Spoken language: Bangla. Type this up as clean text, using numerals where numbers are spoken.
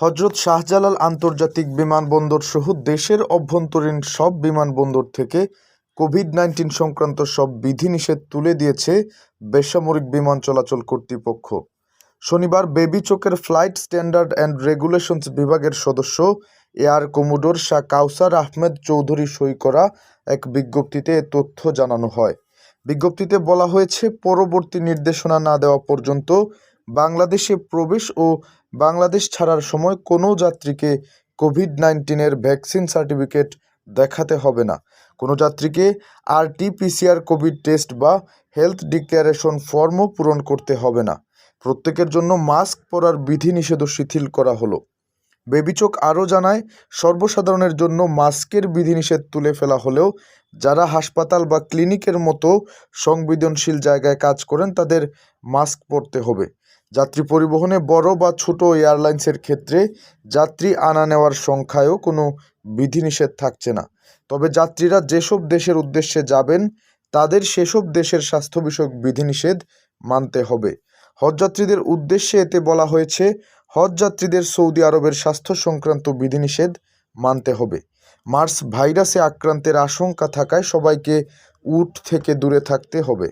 হজরত শাহজালাল আন্তর্জাতিক বিমানবন্দর সহ দেশের অভ্যন্তরীণ সব বিমানবন্দর থেকে কোভিড-19 সংক্রান্ত সব বিধিনিষেধ তুলে দিয়েছে বেসামরিক বিমান চলাচল কর্তৃপক্ষ। শনিবার বেবিচকের ফ্লাইট স্ট্যান্ডার্ড অ্যান্ড রেগুলেশনস বিভাগের সদস্য এয়ার কমোডোর শাহ কাউসার আহমেদ চৌধুরী সই করা এক বিজ্ঞপ্তিতে এ তথ্য জানানো হয়। বিজ্ঞপ্তিতে বলা হয়েছে, পরবর্তী নির্দেশনা না দেওয়া পর্যন্ত বাংলাদেশে প্রবেশ ও বাংলাদেশ ছাড়ার সময় কোনো যাত্রীকে কোভিড-19 ভ্যাকসিন সার্টিফিকেট দেখাতে হবে না। কোনো যাত্রীকে RT-PCR কোভিড টেস্ট বা হেলথ ডিক্লারেশন ফর্মও পূরণ করতে হবে না। প্রত্যেকের জন্য মাস্ক পরার বিধিনিষেধও শিথিল করা হলো। বেবিচক আরও জানায়, সর্বসাধারণের জন্য মাস্কের বিধিনিষেধ তুলে ফেলা হলেও যারা হাসপাতাল বা ক্লিনিকের মতো সংবেদনশীল জায়গায় কাজ করেন তাদের মাস্ক পরতে হবে। যাত্রী পরিবহনে বড় বা ছোট এয়ারলাইন্সের ক্ষেত্রে যাত্রী আনা নেওয়ার সংখ্যায়ও কোনো বিধিনিষেধ থাকছে না। তবে যাত্রীরা যেসব দেশের উদ্দেশ্যে যাবেন তাদের সেসব দেশের স্বাস্থ্য বিষয়ক বিধিনিষেধ মানতে হবে। হজযাত্রীদের উদ্দেশ্যে এতে বলা হয়েছে, হজযাত্রীদের সৌদি আরবের স্বাস্থ্য সংক্রান্ত বিধিনিষেধ মানতে হবে। মার্স ভাইরাসে আক্রান্তের আশঙ্কা থাকায় সবাইকে উট থেকে দূরে থাকতে হবে।